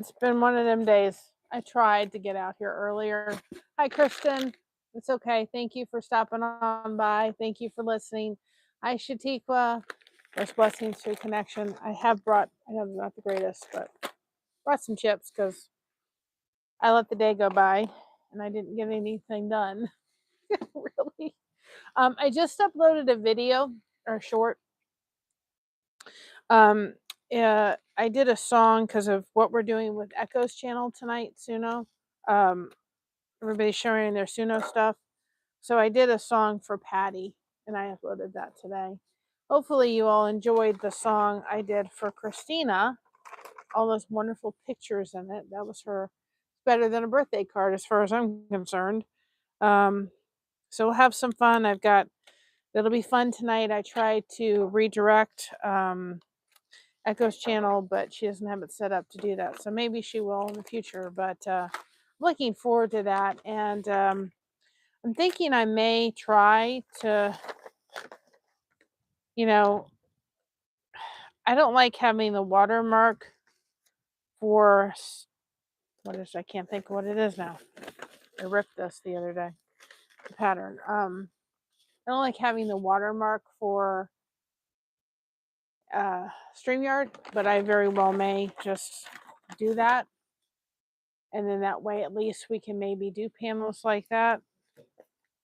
It's been one of them days. I tried to get out here earlier. Hi, Kristen. It's okay. Thank you for stopping on by. Thank you for listening. Hi, Shatikwa. There's blessings through connection. I know they're not the greatest, but brought some chips because I let the day go by and I didn't get anything done. Really. I just uploaded a video or short. I did a song because of what we're doing with Echo's channel tonight, Suno. Everybody's sharing their Suno stuff. So I did a song for Patty and I uploaded that today. Hopefully you all enjoyed the song I did for Christina. All those wonderful pictures in it. That was her. Better than a birthday card as far as I'm concerned. So we'll have some fun. It'll be fun tonight. I tried to redirect Echo's channel, but she doesn't have it set up to do that. So maybe she will in the future, but looking forward to that. And I'm thinking I may try to, I don't like having the watermark for, I can't think of what it is now. I ripped this the other day, the pattern. I don't like having the watermark for StreamYard, but I very well may just do that. And then that way, at least we can maybe do panels like that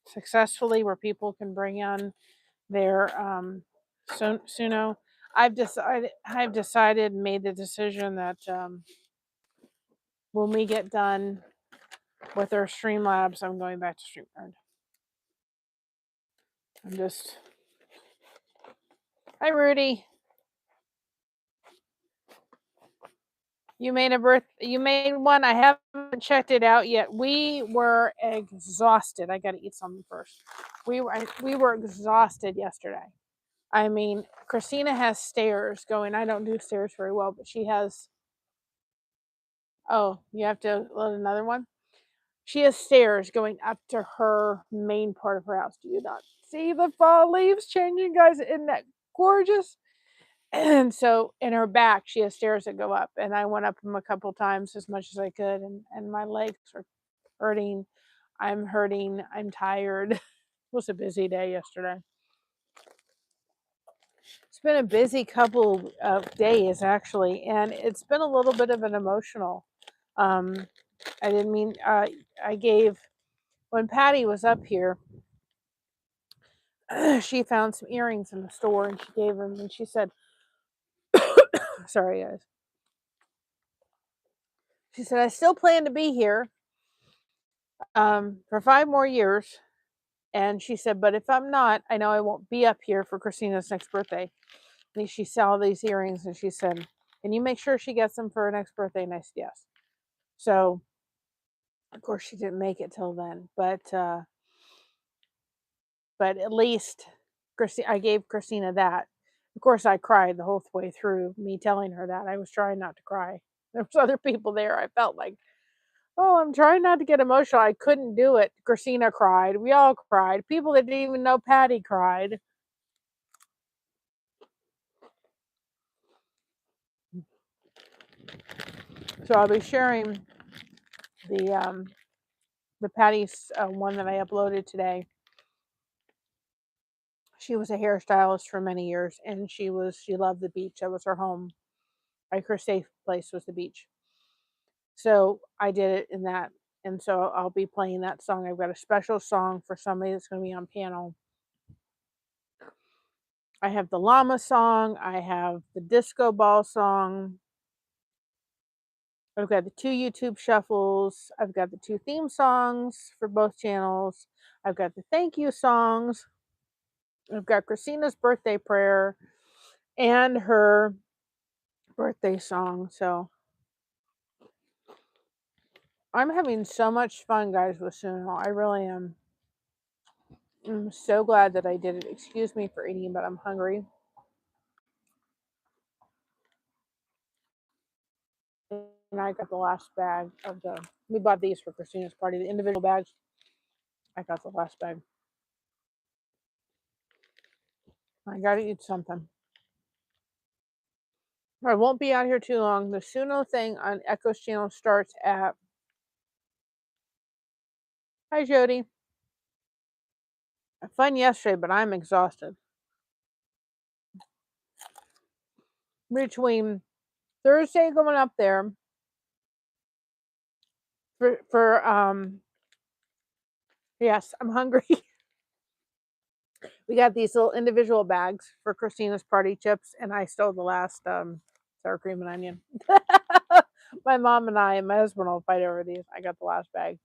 successfully where people can bring in their Suno. I've decided, made the decision that when we get done with our Streamlabs, I'm going back to StreamYard. Hi, Rudy. You made one. I haven't checked it out yet. We were exhausted. I got to eat something first. We were exhausted yesterday. I mean, Christina has stairs going. I don't do stairs very well, but she has. Oh, you have to load another one? She has stairs going up to her main part of her house. Do you not see the fall leaves changing, guys? Isn't that gorgeous? And so in her back, she has stairs that go up. And I went up them a couple times as much as I could. And my legs are hurting. I'm hurting. I'm tired. It was a busy day yesterday. It's been a busy couple of days, actually. And it's been a little bit of an emotional. I didn't mean, when Patty was up here, she found some earrings in the store and she gave them and she said, sorry guys. She said, I still plan to be here for 5 more years. And she said, but if I'm not, I know I won't be up here for Christina's next birthday. And she saw these earrings and she said, can you make sure she gets them for her next birthday? And I said, yes. So, of course, she didn't make it till then. But at least I gave Christina that. Of course, I cried the whole way through me telling her that. I was trying not to cry. There was other people there. I felt like, oh, I'm trying not to get emotional. I couldn't do it. Christina cried. We all cried. People that didn't even know Patty cried. So I'll be sharing the Patty's one that I uploaded today. She was a hairstylist for many years, and she loved the beach. That was her home. Like her safe place was the beach. So I did it in that, and so I'll be playing that song. I've got a special song for somebody that's going to be on panel. I have the llama song. I have the disco ball song. I've got the 2 YouTube shuffles. I've got the 2 theme songs for both channels. I've got the thank you songs. I've got Christina's birthday prayer and her birthday song. So I'm having so much fun, guys, with Suno. I really am. I'm so glad that I did it. Excuse me for eating, but I'm hungry. And I got the last bag of we bought these for Christina's party, the individual bags. I got the last bag. I gotta eat something. I won't be out here too long. The Suno thing on Echo's channel starts at... Hi, Jody. I had fun yesterday, but I'm exhausted. Between Thursday going up there for yes, I'm hungry. We got these little individual bags for Christina's party chips, and I stole the last sour cream and onion. My mom and I and my husband will fight over these. I got the last bag.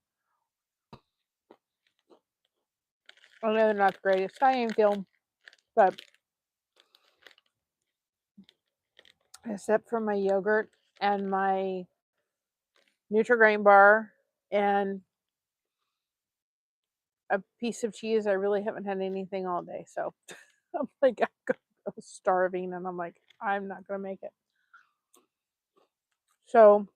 I know they're not the greatest. I ain't film, but except for my yogurt and my Nutri-Grain bar and a piece of cheese, I really haven't had anything all day. So I'm like, I'm starving, and I'm like, I'm not gonna make it. So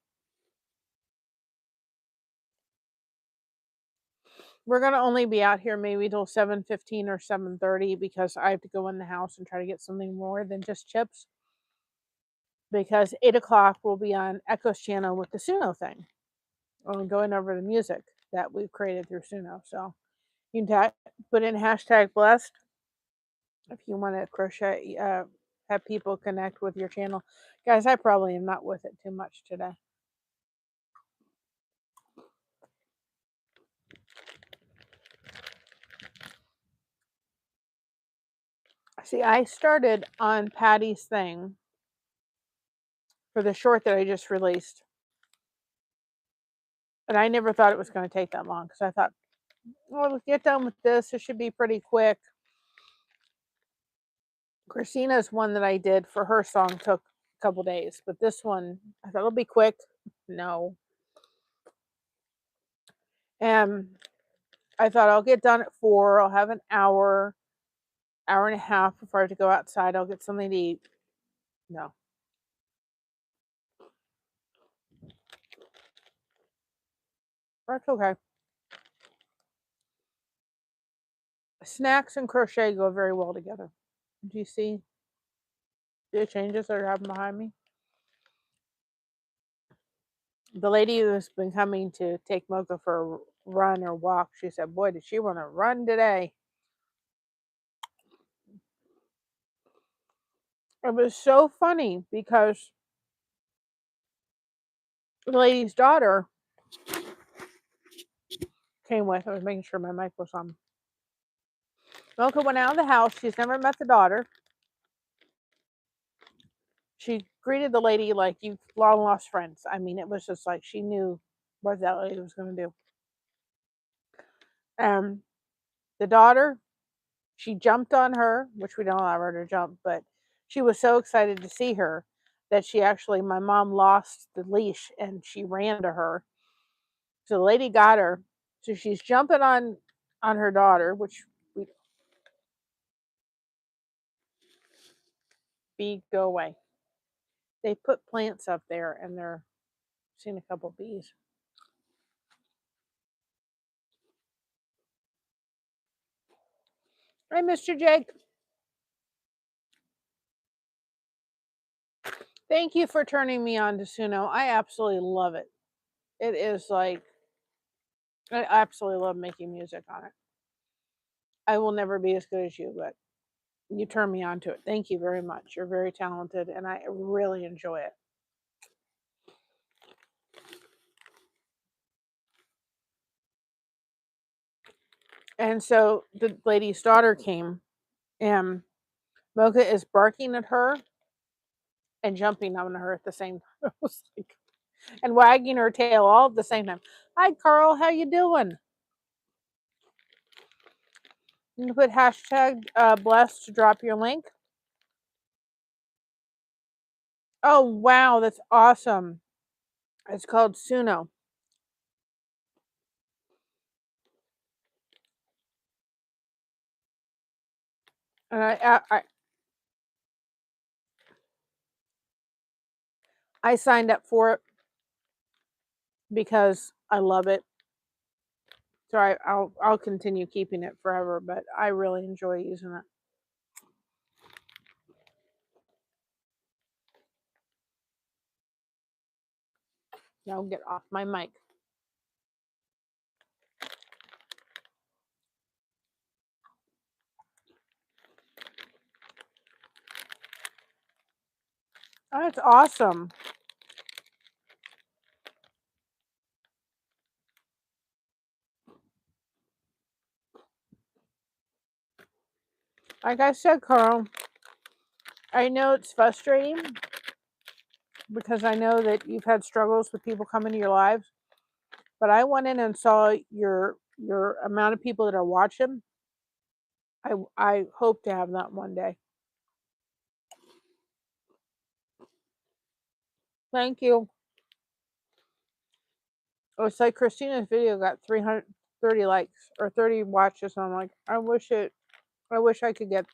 we're gonna only be out here maybe till 7:15 or 7:30 because I have to go in the house and try to get something more than just chips. Because 8 o'clock we'll be on Echo's channel with the Suno thing. I'm going over the music that we've created through Suno. So you can put in hashtag blessed if you want to crochet, have people connect with your channel. Guys, I probably am not with it too much today. See, I started on Patty's thing for the short that I just released. And I never thought it was going to take that long because I thought, well, let's get done with this. It should be pretty quick. Christina's one that I did for her song took a couple days, but this one, I thought it'll be quick. No. And I thought I'll get done at 4. I'll have an hour and a half before I have to go outside. I'll get something to eat. No. That's okay. Snacks and crochet go very well together. Do you see the changes that are happening behind me? The lady who's been coming to take Mocha for a run or walk, she said, boy, did she want to run today. It was so funny because the lady's daughter came with. I was making sure my mic was on. Mocha went out of the house. She's never met the daughter. She greeted the lady like you've long lost friends. I mean, it was just like she knew what that lady was going to do. The daughter, she jumped on her, which we don't allow her to jump, but she was so excited to see her that she actually, my mom lost the leash and she ran to her. So the lady got her. So she's jumping on her daughter, which bee, go away. They put plants up there and they're seeing a couple bees. Hi, Mr. Jake. Thank you for turning me on to Suno. I absolutely love it. It is like, I absolutely love making music on it. I will never be as good as you, but you turned me on to it. Thank you very much. You're very talented and I really enjoy it. And so the lady's daughter came and Mocha is barking at her and jumping on her at the same time. Like, and wagging her tail all at the same time. Hi, Carl. How you doing? You can put hashtag blessed to drop your link. Oh, wow. That's awesome. It's called Suno. And I signed up for it because I love it. So I'll continue keeping it forever, but I really enjoy using it. Now get off my mic. Oh, that's awesome. Like I said, Carl, I know it's frustrating because I know that you've had struggles with people coming into your lives, but I went in and saw your amount of people that are watching. I hope to have that one day. Thank you. It's like Christina's video got 330 likes or 30 watches, and I'm like, I wish I could get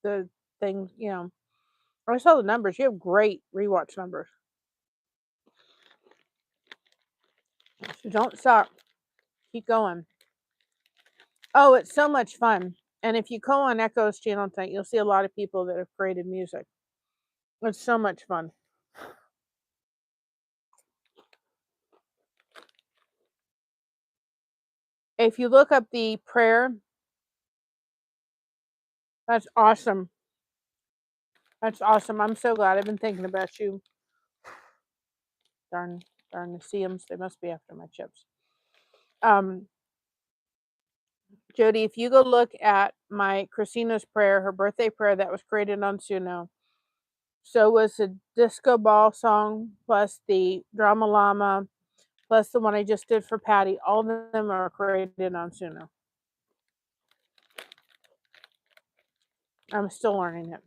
the thing, I saw the numbers. You have great rewatch numbers. So don't stop. Keep going. Oh, it's so much fun. And if you go on Echo's channel tonight, you'll see a lot of people that have created music. It's so much fun. If you look up the prayer, that's awesome. That's awesome. I'm so glad. I've been thinking about you. Darn the Seams. They must be after my chips. Jody, if you go look at my Christina's prayer, her birthday prayer that was created on Suno. So was the disco ball song plus the drama llama plus the one I just did for Patty. All of them are created on Suno. I'm still learning it.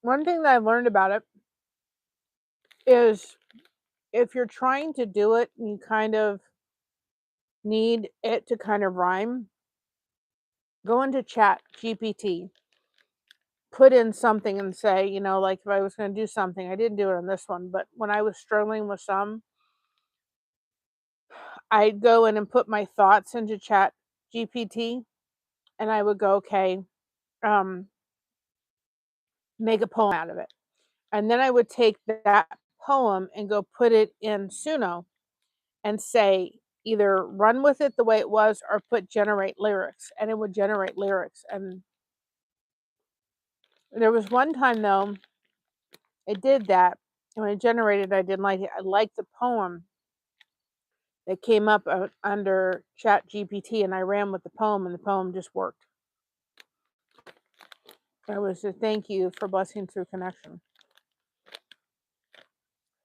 One thing that I've learned about it is if you're trying to do it and you kind of need it to kind of rhyme, go into Chat GPT, put in something and say, like if I was going to do something, I didn't do it on this one, but when I was struggling with some, I'd go in and put my thoughts into Chat GPT and I would go, okay, make a poem out of it. And then I would take that poem and go put it in Suno and say, either run with it the way it was or put generate lyrics, and it would generate lyrics. And there was one time though, it did that. And when it generated, I didn't like it. I liked the poem that came up under Chat GPT, and I ran with the poem, and the poem just worked. It was a thank you for blessing through connection.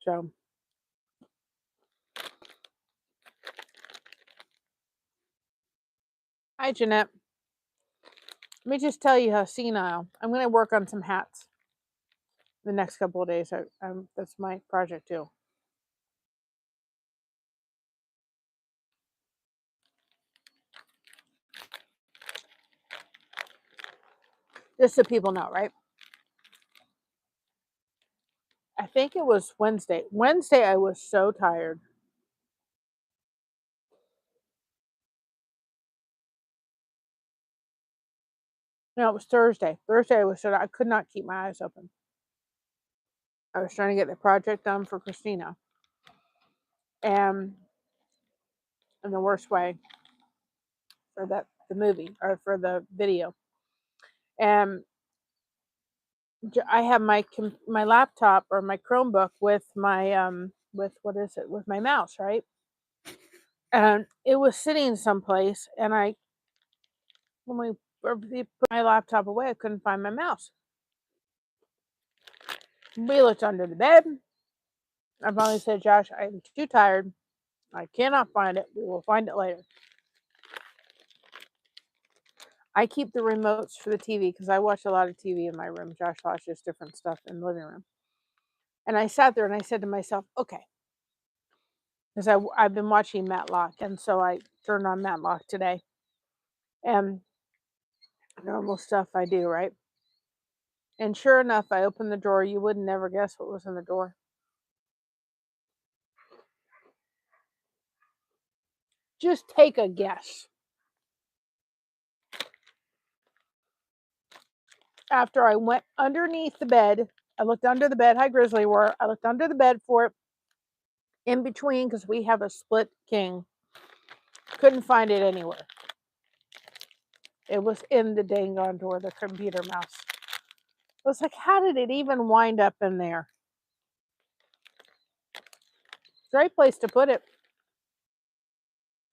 So, hi Jeanette. Let me just tell you how senile. I'm going to work on some hats the next couple of days. That's my project too. Just so people know, right? I think it was Wednesday. Wednesday, I was so tired. No, it was Thursday. Thursday, I could not keep my eyes open. I was trying to get the project done for Christina, and in the worst way for the movie or for the video. And I have my laptop or my Chromebook with my with with my mouse, right? And it was sitting someplace, and when we put my laptop away, I couldn't find my mouse. We looked under the bed. I finally said, Josh, I'm too tired. I cannot find it. We will find it later. I keep the remotes for the TV because I watch a lot of TV in my room. Josh watches different stuff in the living room. And I sat there and I said to myself, okay, because I've been watching Matlock. And so I turned on Matlock today. And normal stuff I do, right? And sure enough, I opened the drawer. You would never guess what was in the drawer. Just take a guess. after I went underneath the bed, I looked under the bed. Hi, Grizzly War. I looked under the bed for it in between because we have a split king. Couldn't find it anywhere. It was in the dang on door, the computer mouse. I was like, how did it even wind up in there? Great place to put it.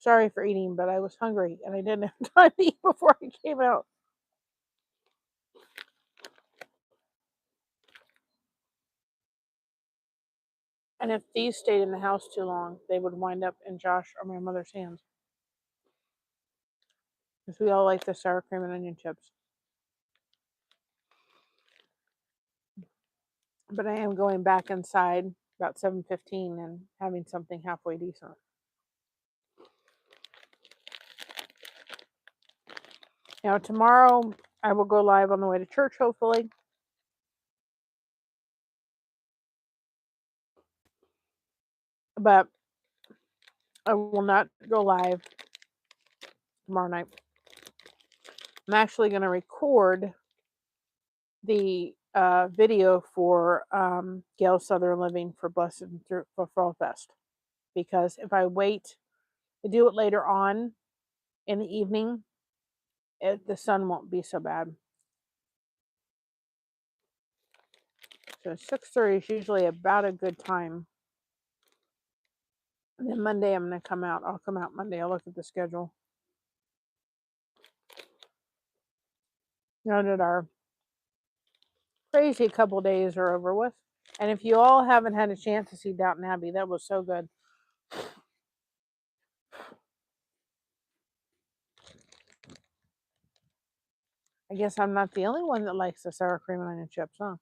Sorry for eating, but I was hungry and I didn't have time to eat before I came out. And if these stayed in the house too long, they would wind up in Josh or my mother's hands. Because we all like the sour cream and onion chips. But I am going back inside about 7:15 and having something halfway decent. Now tomorrow I will go live on the way to church, hopefully. But I will not go live tomorrow night. I'm actually going to record the video for Gail Southern Living for Blessed for Fall Fest, because if I wait to do it later on in the evening, the sun won't be so bad. So 6:30 is usually about a good time. And then Monday I'm going to come out. I'll come out Monday. I'll look at the schedule. Now that our crazy couple days are over with. And if you all haven't had a chance to see Downton Abbey, that was so good. I guess I'm not the only one that likes the sour cream and onion chips, huh?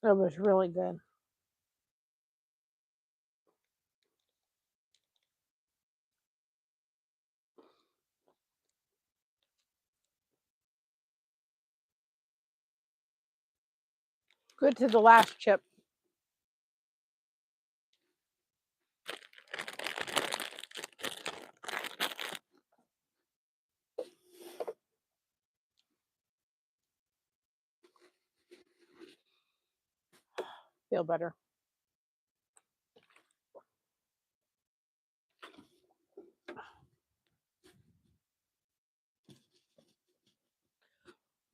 It was really good. Good to the last chip. Feel better.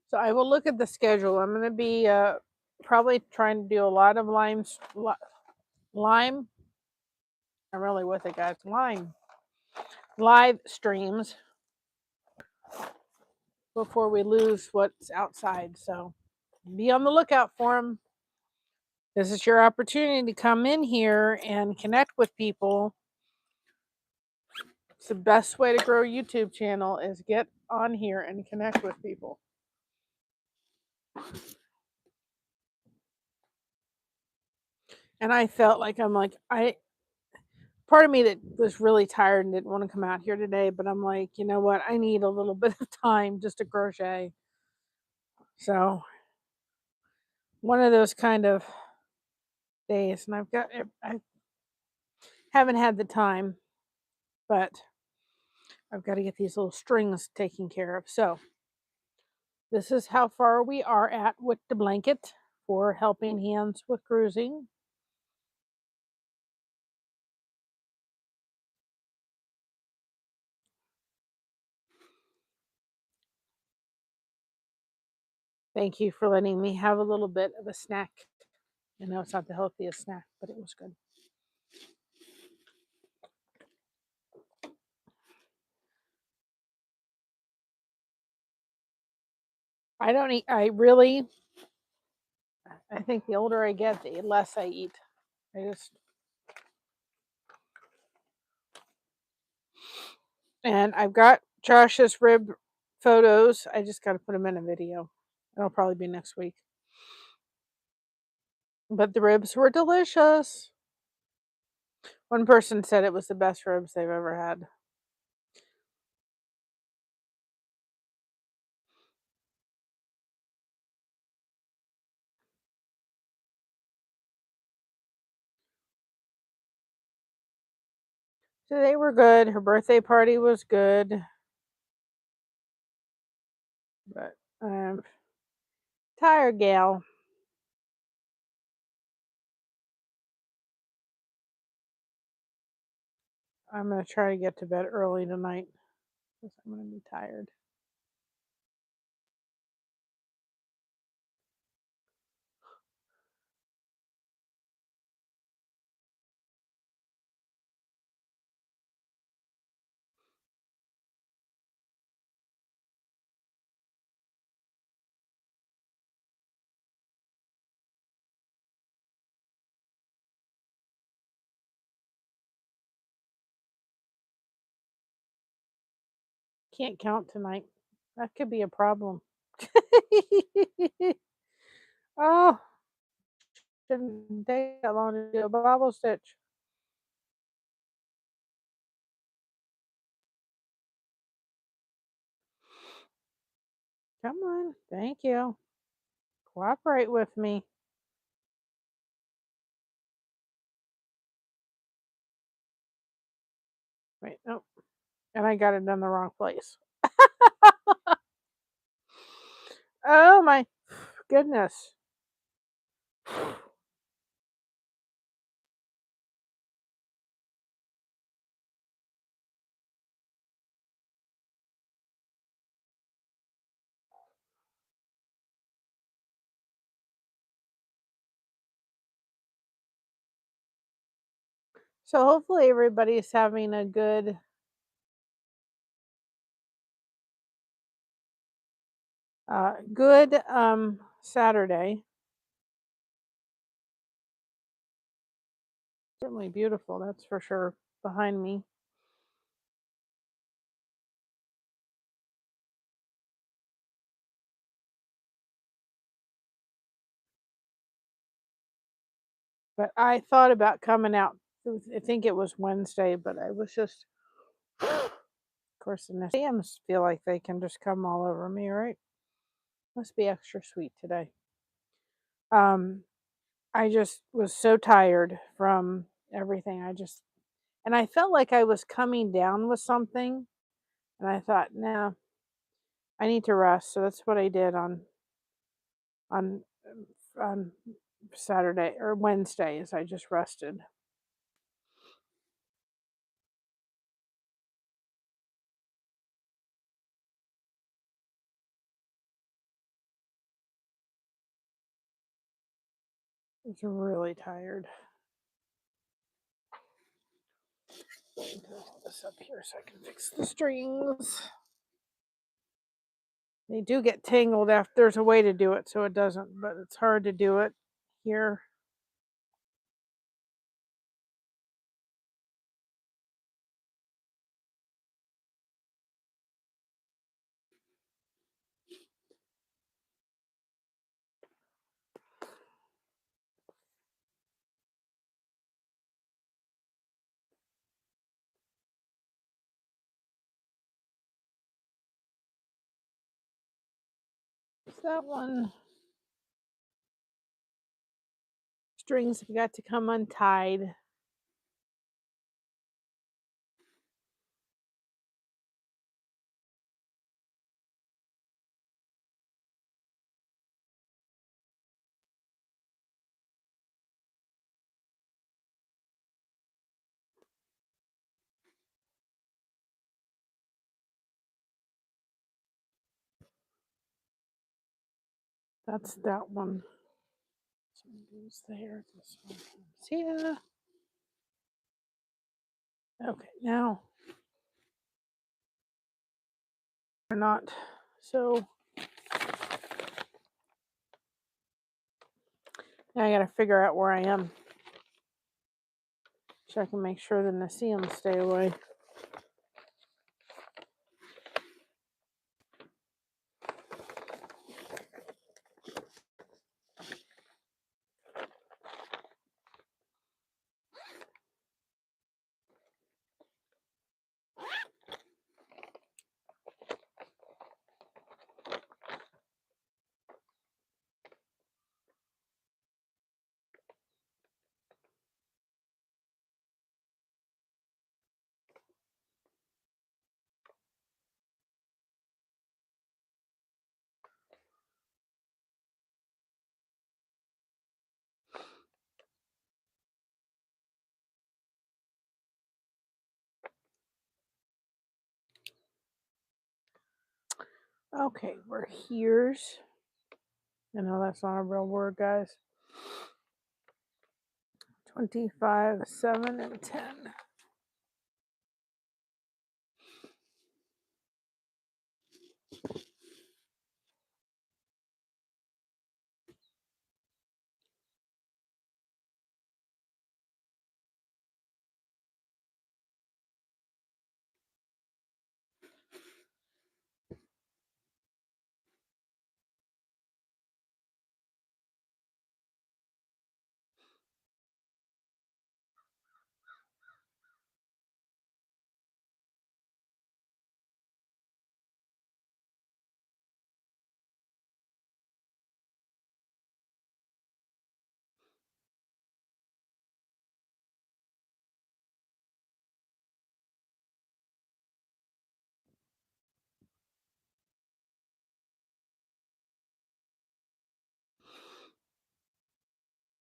So I will look at the schedule. I'm going to be probably trying to do a lot of lime. I'm really with it, guys. Lime live streams before we lose what's outside. So be on the lookout for them. This is your opportunity to come in here and connect with people. It's the best way to grow a YouTube channel is get on here and connect with people. And I felt like part of me that was really tired and didn't want to come out here today, but I'm like, you know what? I need a little bit of time just to crochet. So one of those kind of days, and I haven't had the time, but I've got to get these little strings taken care of. So this is how far we are at with the blanket for helping hands with cruising. Thank you for letting me have a little bit of a snack. I know it's not the healthiest snack, but it was good. I don't eat, I think the older I get, the less I eat. And I've got Josh's rib photos. I just got to put them in a video. It'll probably be next week. But the ribs were delicious. One person said it was the best ribs they've ever had. So they were good. Her birthday party was good. But tired gal. I'm going to try to get to bed early tonight because I'm going to be tired. Can't count tonight. That could be a problem. Oh, shouldn't take that long to do a bobble stitch. Come on. Thank you. Cooperate with me. Wait, nope. And I got it in the wrong place. Oh my goodness. So hopefully everybody's having a good Saturday. Certainly beautiful, that's for sure, behind me. But I thought about coming out. I think it was Wednesday, but I was just, of course, the museums feel like they can just come all over me, right? Must be extra sweet today. I just was so tired from everything. And I felt like I was coming down with something, and I thought, no, I need to rest. So that's what I did on on Saturday or Wednesday. Is I just rested. I was really tired. Put this up here so I can fix the strings. They do get tangled after. There's a way to do it so it doesn't, but it's hard to do it here. It's that one. Strings have got to come untied. That's that one. This one goes there. This one comes here. Okay, now or not. So now I gotta figure out where I am so I can make sure the Naseeums stay away. Okay, we're here's. I know that's not a real word, guys. 25, 7, and 10.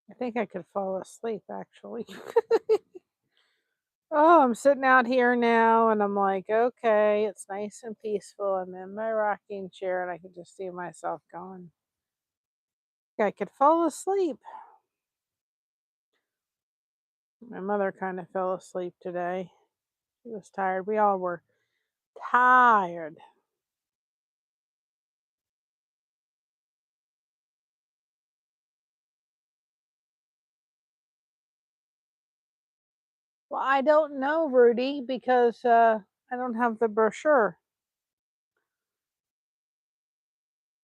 I think I could fall asleep actually. Oh, I'm sitting out here now and I'm like, okay, it's nice and peaceful. I'm in my rocking chair and I can just see myself going. I could fall asleep. My mother kind of fell asleep today. She was tired. We all were tired. Well, I don't know, Rudy, because I don't have the brochure.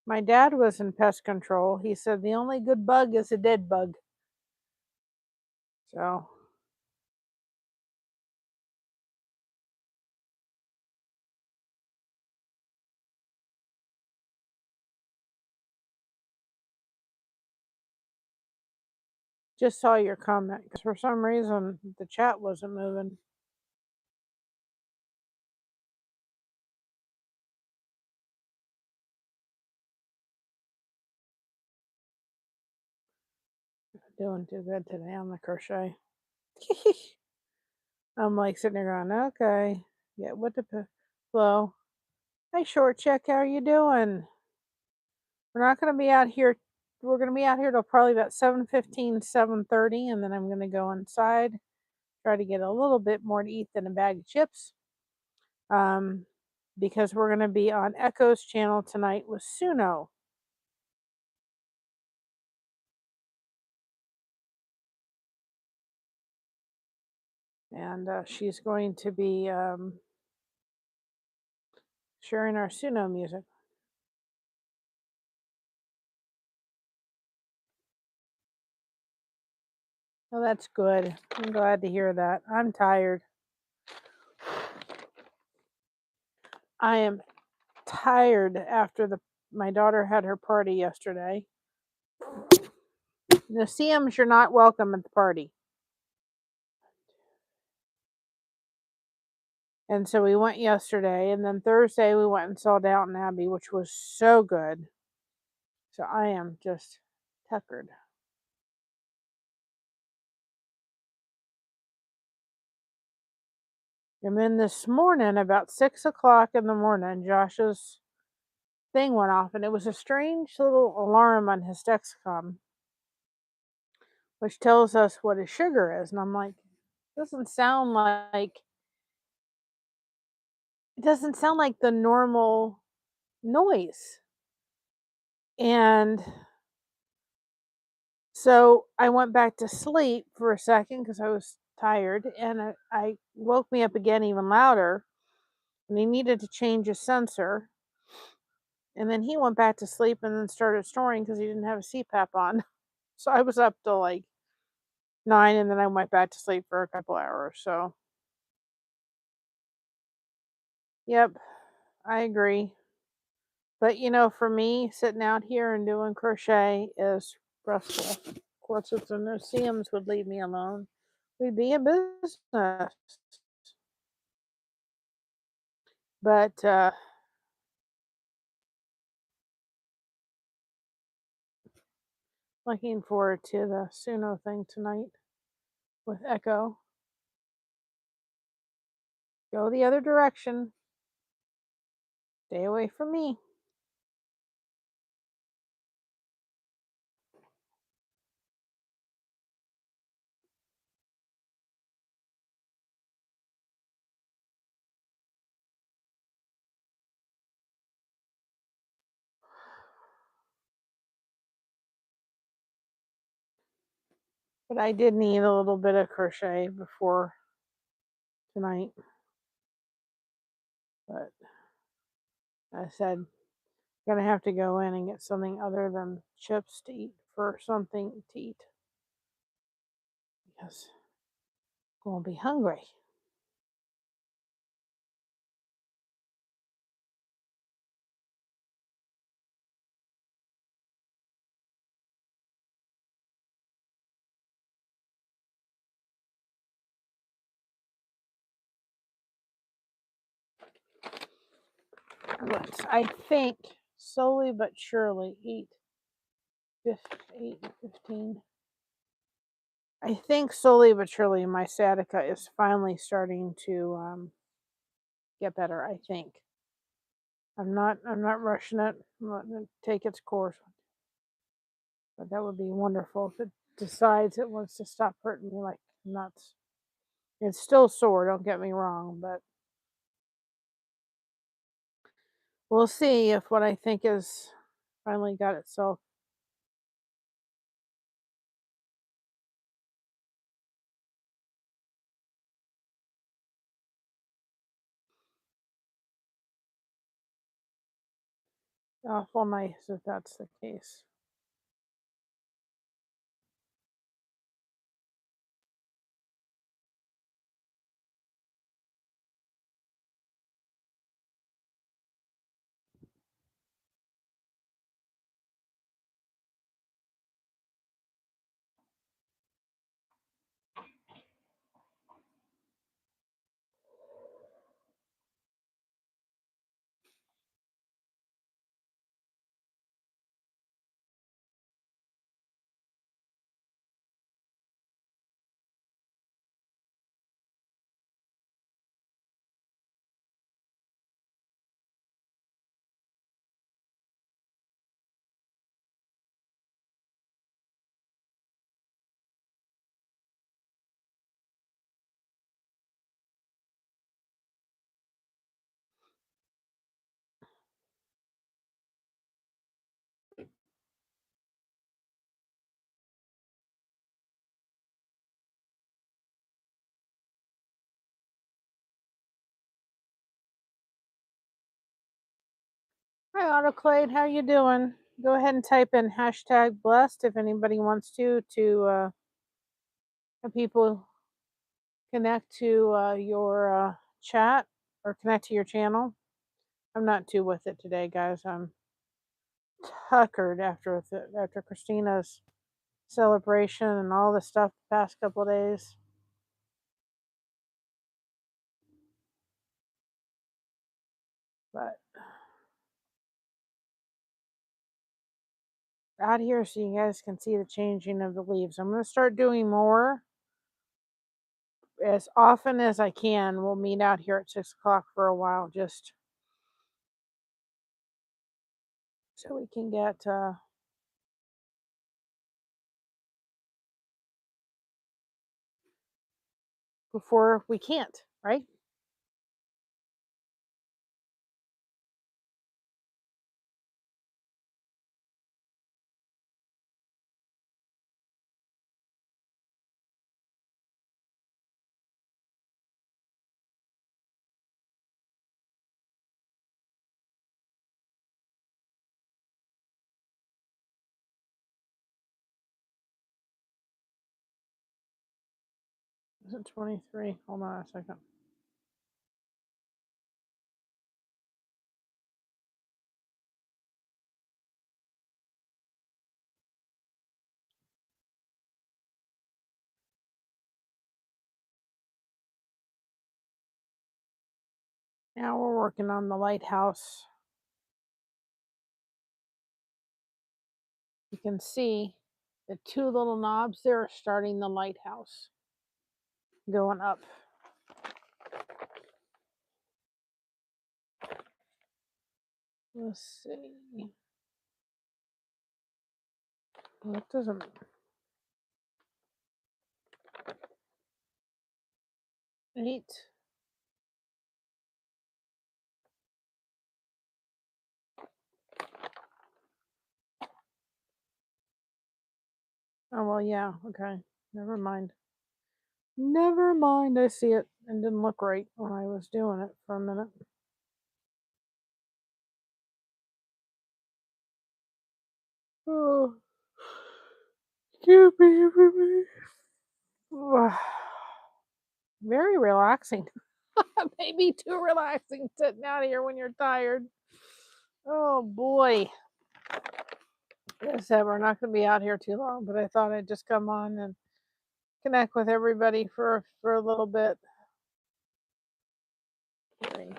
My dad was in pest control. He said the only good bug is a dead bug. So, just saw your comment because for some reason the chat wasn't moving. Doing too good today on the crochet. I'm like sitting there going, okay, yeah, what the flow? Hey, short check, how are you doing? We're not going to be out here. We're going to be out here till probably about 7:15, 7:30, and then I'm going to go inside, try to get a little bit more to eat than a bag of chips. Because we're going to be on Echo's channel tonight with Suno. And she's going to be sharing our Suno music. Oh, that's good. I'm glad to hear that. I'm tired. I am tired after my daughter had her party yesterday. The CMs, you're not welcome at the party. And so we went yesterday, and then Thursday we went and saw Downton Abbey, which was so good. So I am just tuckered. And then this morning, about 6 o'clock in the morning, Josh's thing went off, and it was a strange little alarm on his Dexcom, which tells us what his sugar is. And I'm like, doesn't sound like it doesn't sound like the normal noise. And so I went back to sleep for a second because I was tired, and I woke me up again even louder, and he needed to change his sensor. And then he went back to sleep and then started snoring because he didn't have a CPAP on. So I was up till like 9, and then I went back to sleep for a couple hours. So, yep, I agree. But for me, sitting out here and doing crochet is restful. Of course, if the museums would leave me alone, we'd be in business. But looking forward to the Suno thing tonight with Echo. Go the other direction. Stay away from me. But I did need a little bit of crochet before tonight. But I said, I'm going to have to go in and get something other than chips to eat for something to eat. Because I'm going to be hungry. Let's, I think, slowly but surely, 8:15. I think slowly but surely my sciatica is finally starting to get better. I think I'm not rushing it. I'm letting it take its course. But that would be wonderful if it decides it wants to stop hurting me like nuts. It's still sore, don't get me wrong, but we'll see if what I think is finally got itself. Awful nice if that's the case. Hi Autoclade, how you doing? Go ahead and type in hashtag blessed if anybody wants to have people connect to your chat or connect to your channel. I'm not too with it today, guys. I'm tuckered after Christina's celebration and all the stuff the past couple days. But out here so you guys can see the changing of the leaves. I'm going to start doing more as often as I can. We'll meet out here at 6 o'clock for a while just so we can get before we can't, right? Is it 23? Hold on a second. Now we're working on the lighthouse. You can see the two little knobs there are starting the lighthouse going up. Let's see. Well, it doesn't. Eight. Oh, well, yeah, okay. Never mind. Never mind. I see it. It didn't look right when I was doing it for a minute. Oh, excuse me, everybody. Very relaxing. Maybe too relaxing sitting out here when you're tired. Oh boy. Like I said, we're not going to be out here too long, but I thought I'd just come on and connect with everybody for a little bit. Okay.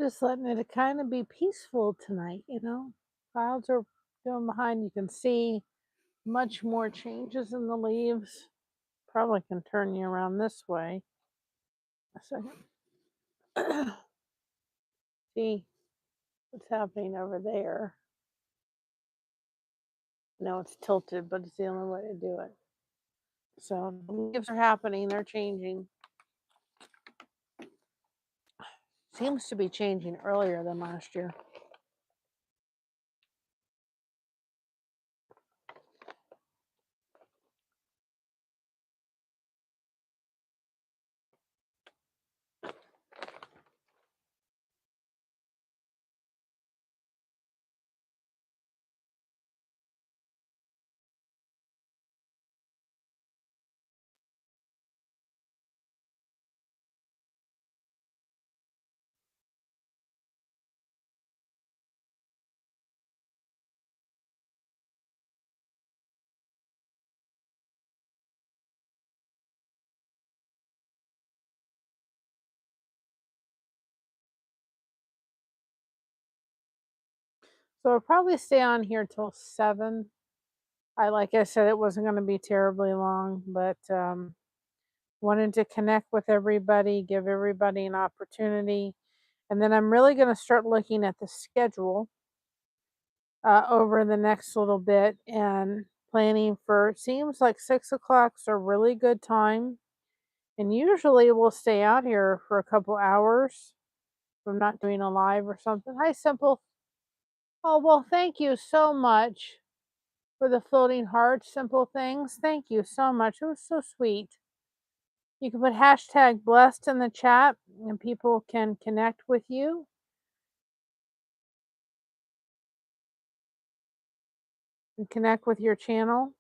Just letting it kind of be peaceful tonight, you know. Clouds are doing behind. You can see much more changes in the leaves. Probably can turn you around this way. A second. See what's happening over there. No, it's tilted, but it's the only way to do it. So the leaves are happening, they're changing. Seems to be changing earlier than last year. So I'll probably stay on here till 7. Like I said, it wasn't going to be terribly long, but wanted to connect with everybody, give everybody an opportunity. And then I'm really going to start looking at the schedule over the next little bit and planning for, seems like 6 o'clock's a really good time. And usually we'll stay out here for a couple hours if I'm not doing a live or something. Hi, Simple. Oh, well, thank you so much for the floating hearts, Simple Things. Thank you so much. It was so sweet. You can put hashtag blessed in the chat and people can connect with you. And connect with your channel.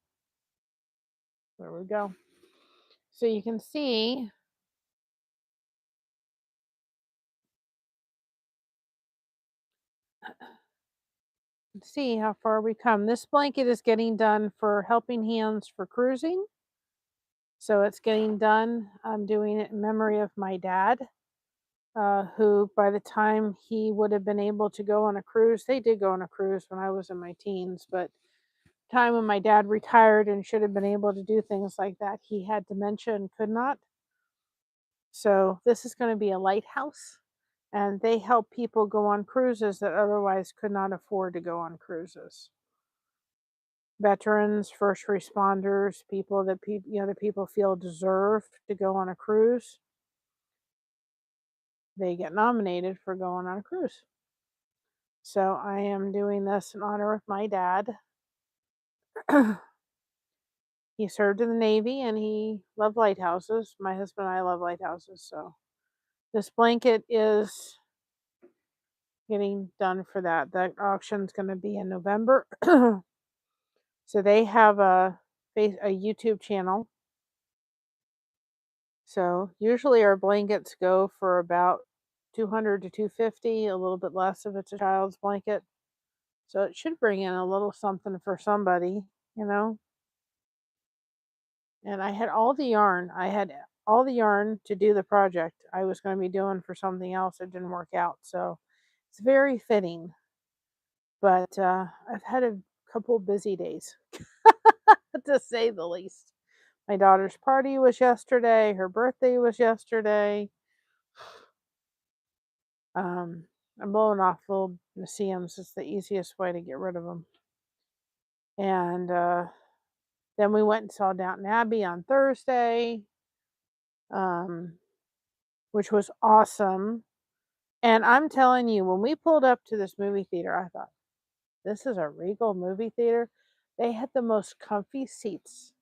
There we go. So you can see how far we come. This blanket is getting done for Helping Hands for Cruising. So it's getting done. I'm doing it in memory of my dad, who by the time he would have been able to go on a cruise, they did go on a cruise when I was in my teens, but time when my dad retired and should have been able to do things like that, he had dementia and could not. So this is going to be a lighthouse, and they help people go on cruises that otherwise could not afford to go on cruises. Veterans, first responders, people that people feel deserve to go on a cruise, they get nominated for going on a cruise. So I am doing this in honor of my dad. he served in the Navy and he loved lighthouses. My husband and I love lighthouses, so this blanket is getting done for that. That auction's going to be in November. So they have a YouTube channel. So usually our blankets go for about 200 to 250, a little bit less if it's a child's blanket. So it should bring in a little something for somebody, you know. And I had all the yarn. I had all the yarn to do the project I was going to be doing for something else. It didn't work out. So it's very fitting. But I've had a couple busy days, to say the least. My daughter's party was yesterday. Her birthday was yesterday. I'm blowing off little museums. It's the easiest way to get rid of them. And then we went and saw Downton Abbey on Thursday, which was awesome. And I'm telling you, when we pulled up to this movie theater, I thought, this is a Regal movie theater. They had the most comfy seats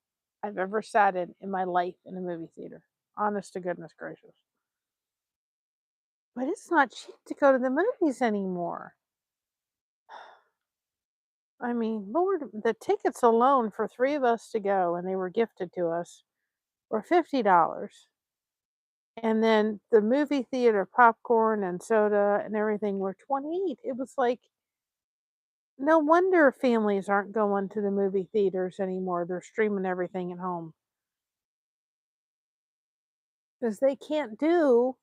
I've ever sat in my life in a movie theater. Honest to goodness gracious. But it's not cheap to go to the movies anymore. I mean, Lord, the tickets alone for 3 of us to go, and they were gifted to us, were $50. And then the movie theater popcorn and soda and everything were $28. It was like, no wonder families aren't going to the movie theaters anymore. They're streaming everything at home. Because they can't do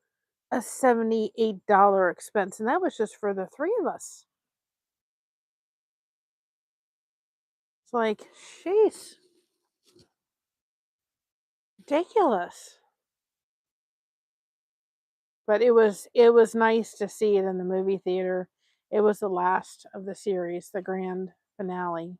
a $78 expense. And that was just for the 3 of us. It's like, jeez, ridiculous. But it was nice to see it in the movie theater. It was the last of the series, the grand finale.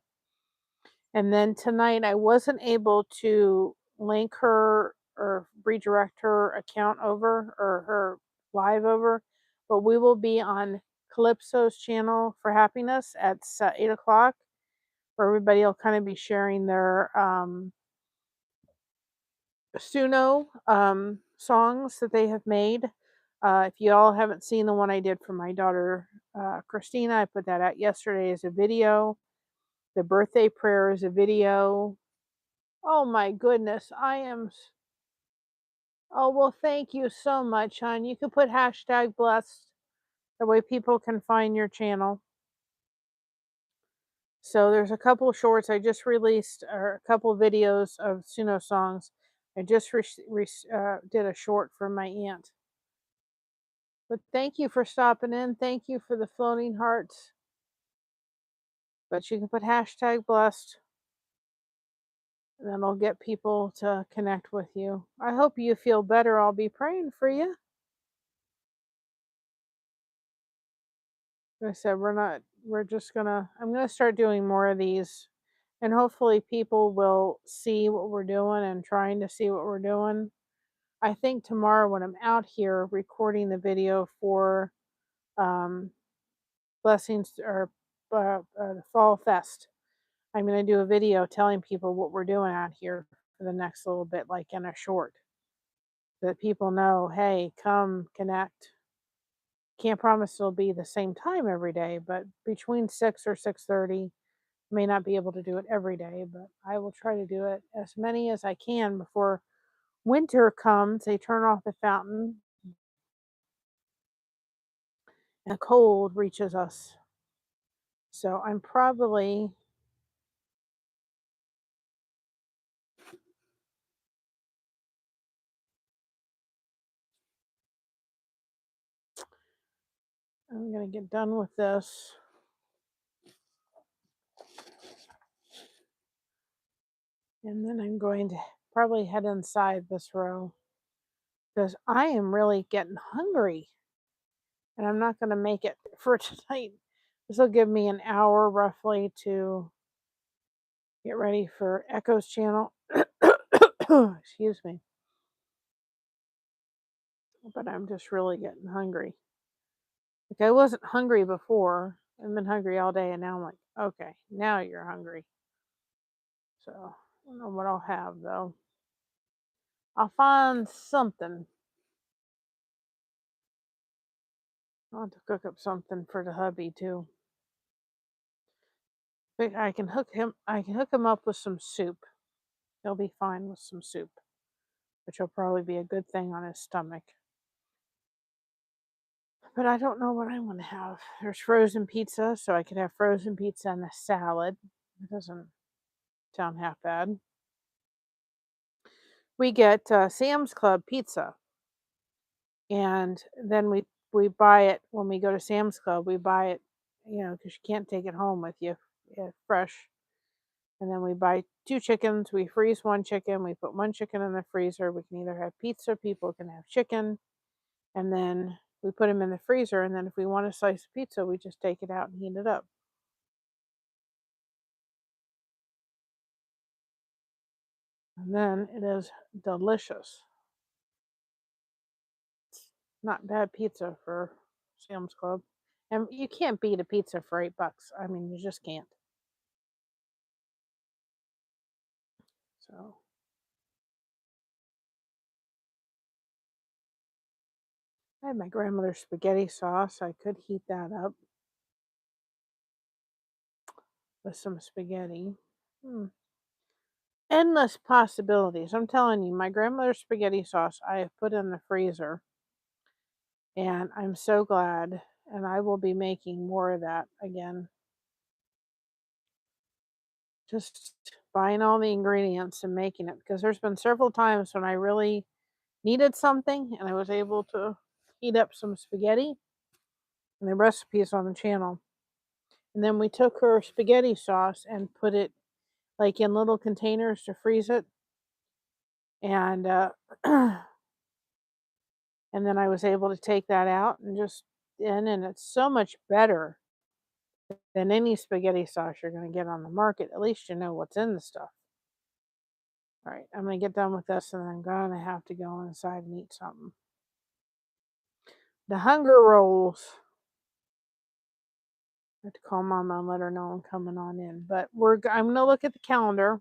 And then tonight I wasn't able to link her or redirect her account over or her live over, but we will be on Calypso's channel for happiness at 8 o'clock, where everybody will kind of be sharing their Suno songs that they have made. If you all haven't seen the one I did for my daughter Christina, I put that out yesterday as a video. The birthday prayer is a video. Oh my goodness, I am. Oh, well, thank you so much, hon. You can put hashtag blessed. That way people can find your channel. So there's a couple of shorts I just released, or a couple of videos of Suno songs. I just did a short for my aunt. But thank you for stopping in. Thank you for the floating hearts. But you can put hashtag blessed. And that'll get people to connect with you. I hope you feel better. I'll be praying for you. Like I said, I'm gonna start doing more of these, and hopefully people will see what we're doing and trying to see what we're doing. I think tomorrow when I'm out here recording the video for um, Blessings or the Fall Fest, I'm gonna do a video telling people what we're doing out here for the next little bit, like in a short, so that people know, hey, come connect. Can't promise it'll be the same time every day, but between 6 or 6:30. May not be able to do it every day, but I will try to do it as many as I can before winter comes. They turn off the fountain and the cold reaches us. So I'm going to get done with this. And then I'm going to probably head inside this row because I am really getting hungry. And I'm not going to make it for tonight. This will give me an hour roughly to get ready for Echo's channel. Excuse me. But I'm just really getting hungry. Like I wasn't hungry before. I've been hungry all day, and now I'm like, okay, now you're hungry. So I don't know what I'll have though. I'll find something. I'll have to cook up something for the hubby too. But I can hook him up with some soup. He'll be fine with some soup, which will probably be a good thing on his stomach. But I don't know what I want to have. There's frozen pizza, so I could have frozen pizza and a salad. It doesn't sound half bad. We get Sam's Club pizza, and then we buy it when we go to Sam's Club. We buy it, because you can't take it home with you fresh. And then we buy 2 chickens. We freeze 1 chicken. We put 1 chicken in the freezer. We can either have pizza. People can have chicken, and then we put them in the freezer. And then if we want a slice of pizza, we just take it out and heat it up. And then it is delicious. It's not bad pizza for Sam's Club. And you can't beat a pizza for $8. I mean, you just can't. So I had my grandmother's spaghetti sauce. I could heat that up with some spaghetti. Endless possibilities. I'm telling you, my grandmother's spaghetti sauce I have put in the freezer, and I'm so glad. And I will be making more of that again. Just buying all the ingredients and making it, because there's been several times when I really needed something and I was able to heat up some spaghetti, and the recipe is on the channel. And then we took her spaghetti sauce and put it like in little containers to freeze it, and and then I was able to take that out and just and it's so much better than any spaghetti sauce you're going to get on the market. At least you know what's in the stuff. All right, I'm going to get done with this, and then I'm going to have to go inside and eat something. The hunger rolls. I have to call Mama and let her know I'm coming on in. But I'm going to look at the calendar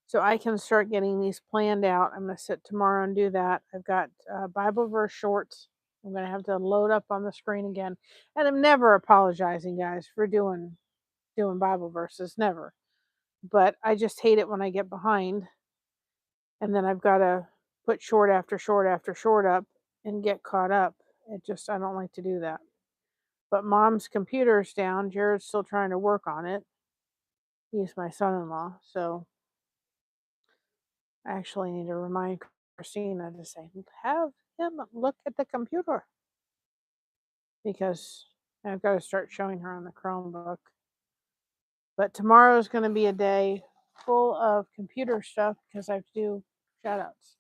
so I can start getting these planned out. I'm going to sit tomorrow and do that. I've got Bible verse shorts. I'm going to have to load up on the screen again. And I'm never apologizing, guys, for doing Bible verses. Never. But I just hate it when I get behind. And then I've got to put short after short after short up and get caught up. I don't like to do that. But Mom's computer's down. Jared's still trying to work on it. He's my son-in-law. So I actually need to remind Christina to say, have him look at the computer. Because I've got to start showing her on the Chromebook. But tomorrow is going to be a day full of computer stuff because I have to do shout outs.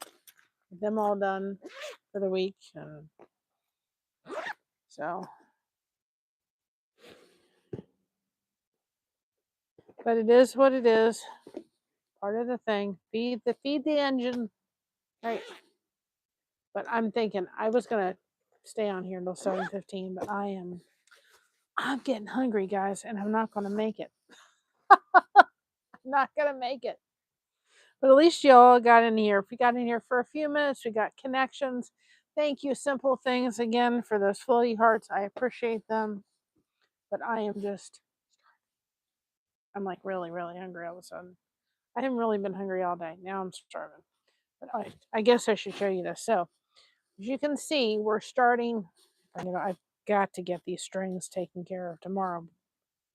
Get them all done for the week. And so, but it is what it is. Part of the thing. Feed the engine. Right. But I'm thinking I was gonna stay on here until 7:15, but I'm getting hungry, guys, and I'm not gonna make it. I'm not gonna make it. But at least y'all got in here. If we got in here for a few minutes, we got connections. Thank you, Simple Things, again for those floaty hearts. I appreciate them. But I'm like really, really hungry all of a sudden. I haven't really been hungry all day. Now I'm starving. But I guess I should show you this. So as you can see, we're starting. I've got to get these strings taken care of tomorrow.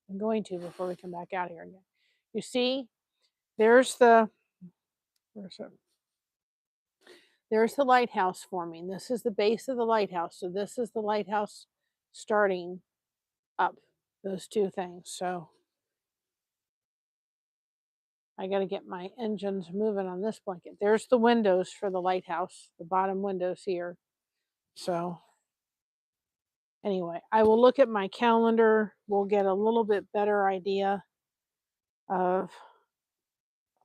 I'm going to before we come back out here again. You see, there's the lighthouse forming. This is the base of the lighthouse. So this is the lighthouse starting up, those two things. So I got to get my engines moving on this blanket. There's the windows for the lighthouse, the bottom windows here. So anyway, I will look at my calendar. We'll get a little bit better idea of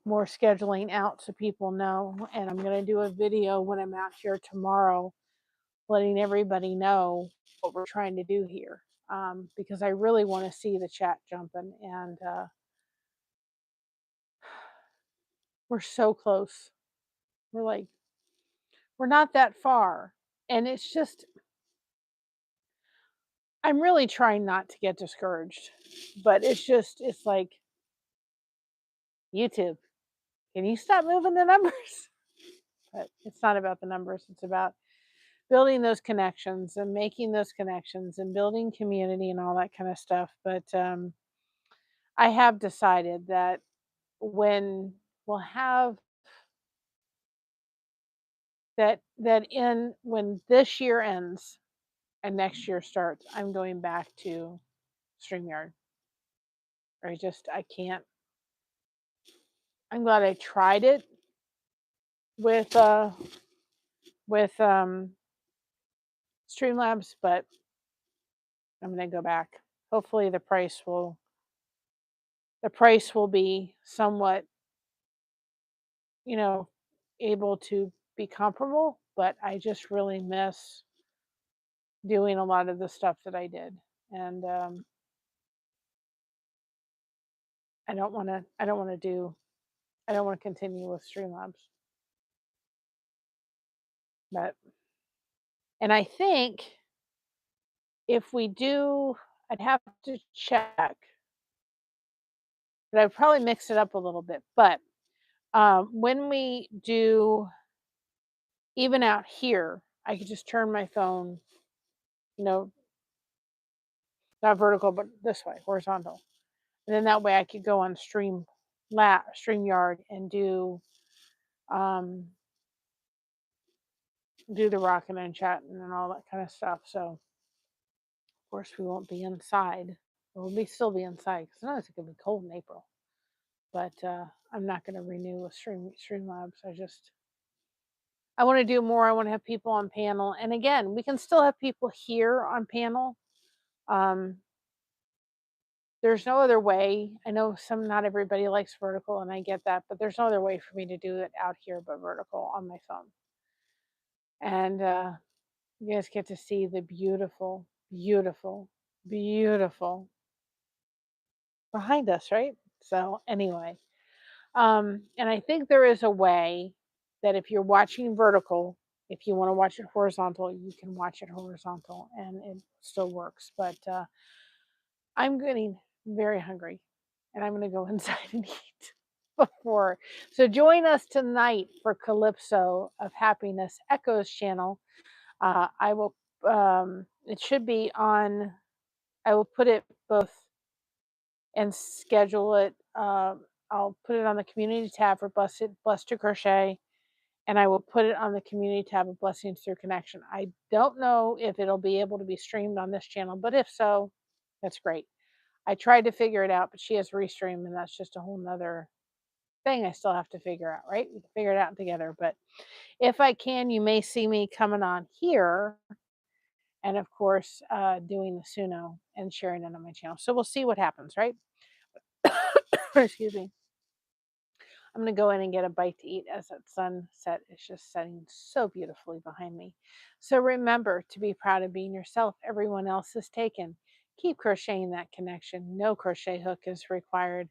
more scheduling out so people know. And I'm going to do a video when I'm out here tomorrow, letting everybody know what we're trying to do here. Because I really want to see the chat jumping. And We're so close. We're like, we're not that far. And it's just, I'm really trying not to get discouraged, but it's just, it's like, YouTube, can you stop moving the numbers? But it's not about the numbers. It's about building those connections and making those connections and building community and all that kind of stuff. But I have decided that when we'll have when this year ends and next year starts, I'm going back to StreamYard. I can't. I'm glad I tried it with Streamlabs, but I'm going to go back. Hopefully the price will be somewhat, you know, able to be comparable, but I just really miss doing a lot of the stuff that I did. And I don't want to continue with Streamlabs. But and I think if we do, I'd have to check, but I'd probably mix it up a little bit. But when we do even out here, I could just turn my phone, you know, not vertical, but this way, horizontal. And then that way I could go on StreamYard and um, do the rocking and chatting and all that kind of stuff. So of course we won't be inside. We'll still be inside because sometimes it could be cold in April. But I'm not going to renew with Streamlabs. I want to do more. I want to have people on panel, and again, we can still have people here on panel. Um, there's no other way. I know not everybody likes vertical, and I get that, but there's no other way for me to do it out here but vertical on my phone. And you guys get to see the beautiful, beautiful, beautiful behind us, right? So anyway, and I think there is a way that if you're watching vertical, if you want to watch it horizontal, you can watch it horizontal and it still works. But I'm getting very hungry and I'm going to go inside and eat before. So join us tonight for Calypso of Happiness Echoes channel. I will, it should be on, I will put it both and schedule it. I'll put it on the community tab for Blessed to Crochet, and I will put it on the community tab of Blessings Through Connection. I don't know if it'll be able to be streamed on this channel, but if so, that's great. I tried to figure it out, but she has restream, and that's just a whole nother thing I still have to figure out, right? We can figure it out together. But if I can, you may see me coming on here and, of course, doing the Suno and sharing it on my channel. So we'll see what happens, right? Excuse me. I'm going to go in and get a bite to eat as that sunset is just setting so beautifully behind me. So remember to be proud of being yourself. Everyone else is taken. Keep crocheting that connection. No crochet hook is required.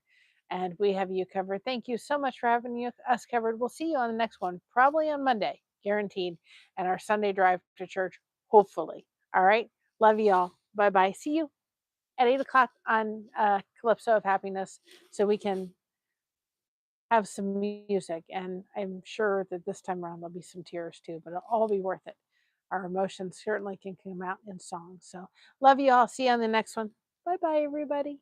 And we have you covered. Thank you so much for having us covered. We'll see you on the next one, probably on Monday, guaranteed. And our Sunday drive to church, hopefully. All right. Love you all. Bye bye. See you at 8 o'clock on Calypso of Happiness so we can have some music, and I'm sure that this time around there'll be some tears too, but it'll all be worth it. Our emotions certainly can come out in song. So love you all. See you on the next one. Bye bye, everybody.